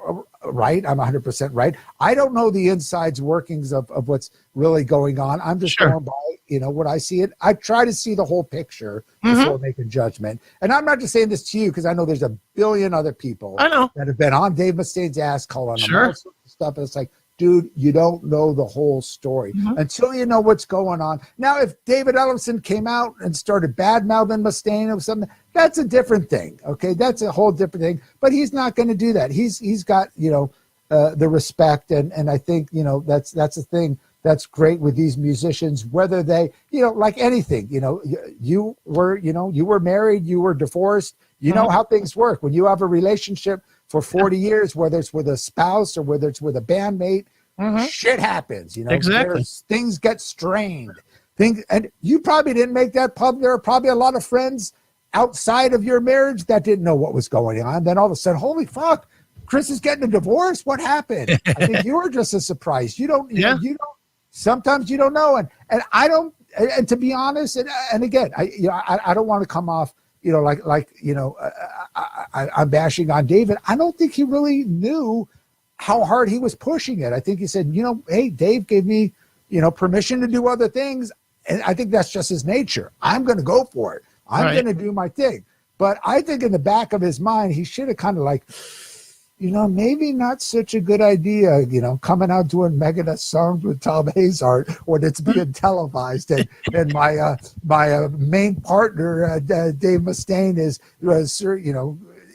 right. I'm 100% right. I don't know the insides workings of what's really going on. I'm just going by, what I see it. I try to see the whole picture before making judgment. And I'm not just saying this to you, because I know there's a billion other people that have been on Dave Mustaine's ass calling him all sorts of stuff. And it's like, dude, you don't know the whole story until you know what's going on. Now, if David Ellefson came out and started bad-mouthing Mustaine or something, that's a different thing, okay? That's a whole different thing. But he's not going to do that. He's got, the respect, and I think, that's the thing that's great with these musicians, whether they, like anything, you were married, you were divorced, you know how things work. When you have a relationship for 40 years, whether it's with a spouse or whether it's with a bandmate, shit happens. Exactly. Things get strained. And you probably didn't make that public. There are probably a lot of friends outside of your marriage that didn't know what was going on. Then all of a sudden, holy fuck, Chris is getting a divorce. What happened? I think you were just as surprised. You don't. Sometimes you don't know, and I don't. And to be honest, and again, I don't want to come off, I'm bashing on David. I don't think he really knew how hard he was pushing it. I think he said, hey, Dave gave me, permission to do other things. And I think that's just his nature. I'm going to go for it. I'm going to do my thing. But I think in the back of his mind, he should have kind of like, maybe not such a good idea, coming out doing Megadeth songs with Tom Hazard when it's being televised. And my main partner, Dave Mustaine, is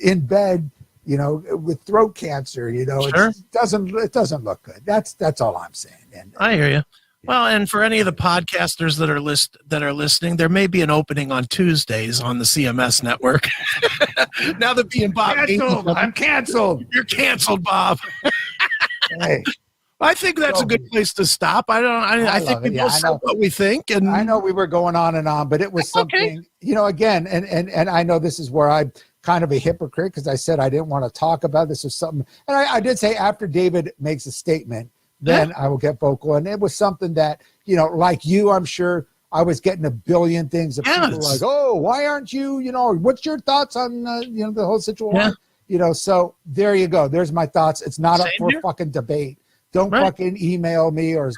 in bed, with throat cancer. It doesn't look good. That's all I'm saying. And I hear you. Well, and for any of the podcasters that are listening, there may be an opening on Tuesdays on the CMS network. Now that being Bob, I'm canceled. You're canceled, Bob. Hey, I think that's a good place to stop. I think we both said what we think, and I know we were going on and on, but it was something. Again, and I know this is where I'm kind of a hypocrite, because I said I didn't want to talk about this or something, and I did say after David makes a statement, then I will get vocal. And it was something that, like you, I'm sure I was getting a billion things of people like, oh, why aren't you, what's your thoughts on, the whole situation? So there you go. There's my thoughts. It's not up for fucking debate. Don't fucking email me or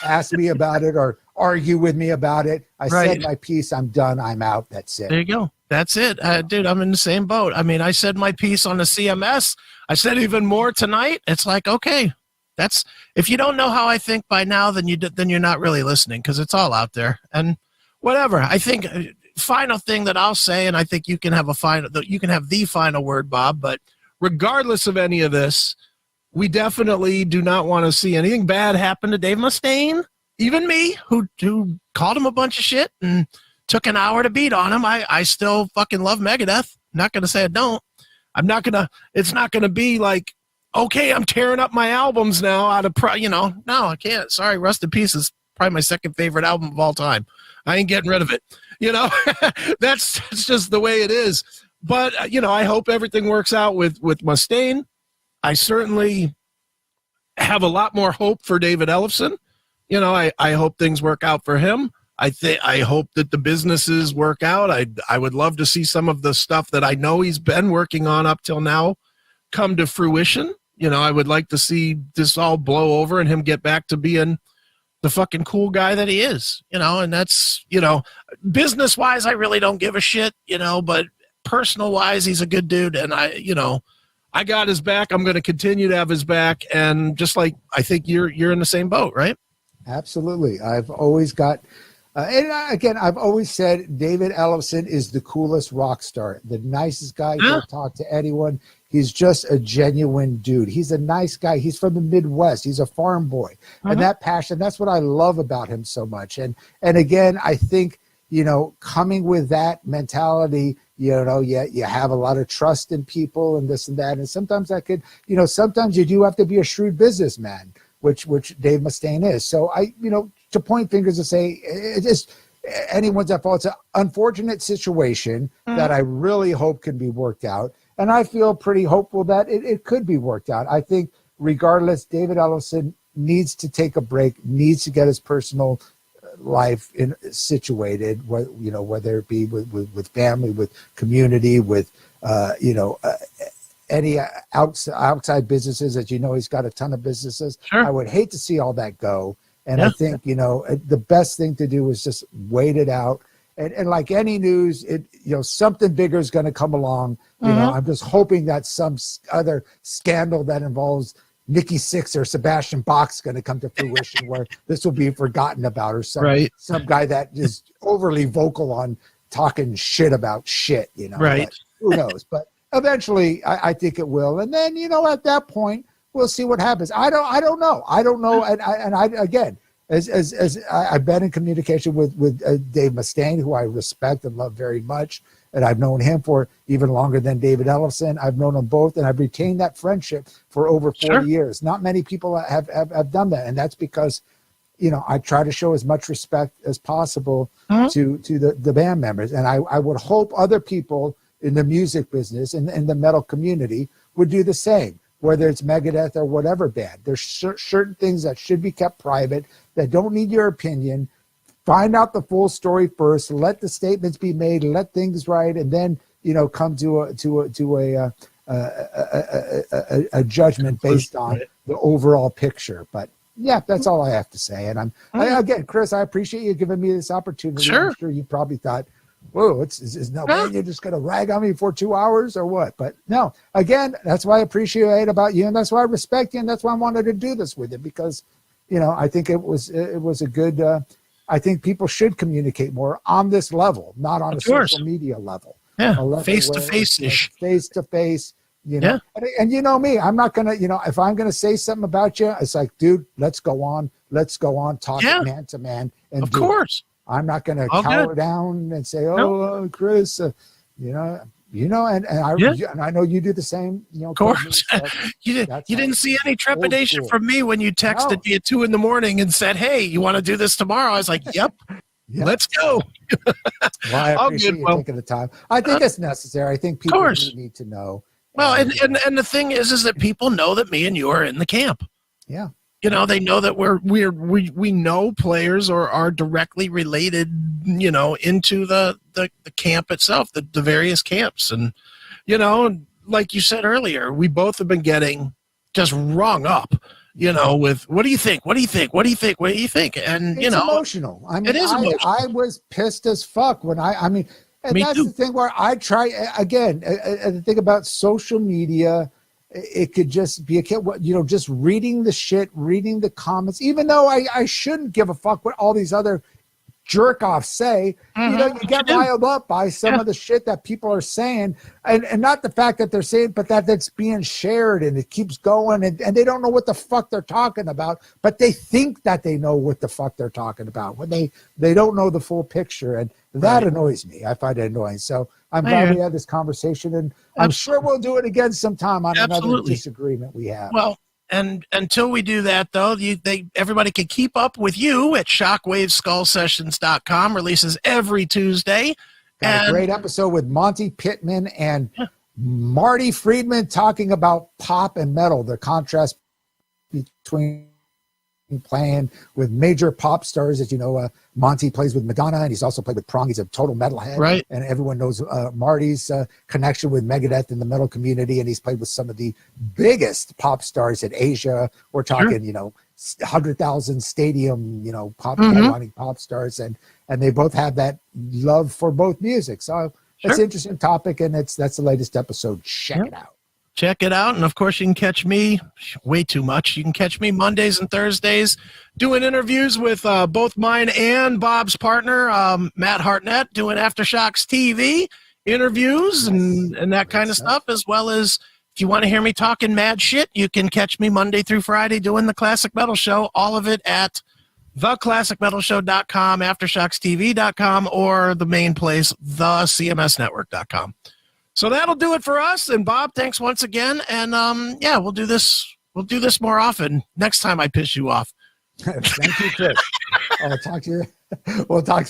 ask me about it or argue with me about it. I said my piece. I'm done. I'm out. That's it. There you go. That's it. Dude, I'm in the same boat. I mean, I said my piece on the CMS. I said even more tonight. It's like, okay. That's, if you don't know how I think by now, then you're not really listening, because it's all out there. And whatever. I think final thing that I'll say, and I think you can have the final word, Bob. But regardless of any of this, we definitely do not want to see anything bad happen to Dave Mustaine. Even me, who called him a bunch of shit and took an hour to beat on him. I still fucking love Megadeth. I'm not gonna say I don't. It's not gonna be like, okay, I'm tearing up my albums now out of no, I can't. Sorry, Rust in Peace is probably my second favorite album of all time. I ain't getting rid of it. That's just the way it is. But I hope everything works out with Mustaine. I certainly have a lot more hope for David Ellefson. I hope things work out for him. I hope that the businesses work out. I would love to see some of the stuff that I know he's been working on up till now come to fruition. I would like to see this all blow over and him get back to being the fucking cool guy that he is, and that's, business wise, I really don't give a shit, but personal wise, he's a good dude. And I got his back. I'm going to continue to have his back. And just like, I think you're in the same boat, right? Absolutely. I've always got, again, I've always said David Ellefson is the coolest rock star, the nicest guy. He'll talk to anyone. He's just a genuine dude. He's a nice guy. He's from the Midwest. He's a farm boy. And that passion, that's what I love about him so much. And again, I think, coming with that mentality, you have a lot of trust in people and this and that. And sometimes that could, sometimes you do have to be a shrewd businessman, which Dave Mustaine is. So to point fingers and say, it just, anyone's at fault. It's an unfortunate situation that I really hope can be worked out. And I feel pretty hopeful that it could be worked out. I think regardless, David Ellefson needs to take a break, needs to get his personal life situated, whether it be with family, with community, with, any outside businesses. As you know, he's got a ton of businesses. Sure. I would hate to see all that go. And I think, the best thing to do is just wait it out. And like any news, something bigger is going to come along. I'm just hoping that some other scandal that involves Nikki Sixx or Sebastian Bach's going to come to fruition where this will be forgotten about, or some guy that is overly vocal on talking shit about shit, Right. But who knows? But eventually I think it will. And then, at that point, we'll see what happens. I don't know. And I again, as I've been in communication with Dave Mustaine, who I respect and love very much, and I've known him for even longer than David Ellefson. I've known them both, and I've retained that friendship for over 40 years. Not many people have done that, and that's because, I try to show as much respect as possible to the band members, and I would hope other people in the music business and in the metal community would do the same. Whether it's Megadeth or whatever band, there's certain things that should be kept private that don't need your opinion. Find out the full story first. Let the statements be made. Let things right, and then come to a judgment based on the overall picture. But yeah, that's all I have to say. And again, Chris, I appreciate you giving me this opportunity. Sure. I'm sure you probably thought, whoa, is you're just going to rag on me for 2 hours or what? But no, again, that's why I appreciate about you, and that's why I respect you, and that's why I wanted to do this with you, because, I think it was a good, I think people should communicate more on this level, not on a social media level. Yeah, face-to-face-ish. Face-to-face, And you know me, I'm not going to, if I'm going to say something about you, it's like, dude, let's go on, talk man to man. And of course. I'm not going to cower down and say, Chris, and I know you do the same. Of course. You didn't see any trepidation from me when you texted me at 2 a.m. and said, hey, you want to do this tomorrow? I was like, yep. Let's go. Well, I appreciate you taking the time. I think it's necessary. I think people need to know. Well, and the thing is that people know that me and you are in the camp. Yeah. They know that we know players or are directly related, into the camp itself, the various camps. And, like you said earlier, we both have been getting just rung up, with what do you think? What do you think? What do you think? What do you think? And, it's emotional. I mean, it is emotional. I was pissed as fuck when and that's the thing where I try, again, the thing about social media, it could just be just reading the shit, reading the comments, even though I shouldn't give a fuck what all these other jerk offs say. You get riled up by some of the shit that people are saying, and not the fact that they're saying, but that's being shared and it keeps going, and they don't know what the fuck they're talking about, but they think that they know what the fuck they're talking about when they don't know the full picture, and that annoys me. I find it annoying. So I'm glad we had this conversation, and I'm sure we'll do it again sometime on another disagreement we have. Well, and until we do that, though, everybody can keep up with you at shockwaveskullsessions.com. Releases every Tuesday. Got a great episode with Monty Pittman and Marty Friedman talking about pop and metal, the contrast between playing with major pop stars. As you know, Monty plays with Madonna, and he's also played with Prong. He's a total metalhead, right? And everyone knows Marty's connection with Megadeth in the metal community, and he's played with some of the biggest pop stars in Asia. We're talking, 100,000 stadium, pop headlining pop stars, and they both have that love for both music. So it's an interesting topic, and that's the latest episode. Check it out. Check it out. And of course, you can catch me way too much. You can catch me Mondays and Thursdays doing interviews with both mine and Bob's partner, Matt Hartnett, doing Aftershocks TV interviews and that kind of stuff, as well as if you want to hear me talking mad shit, you can catch me Monday through Friday doing the Classic Metal Show, all of it at theclassicmetalshow.com, aftershockstv.com, or the main place, thecmsnetwork.com. So that'll do it for us. And Bob, thanks once again. And we'll do this more often next time I piss you off. Thank you, Chris. I'll talk to you. We'll talk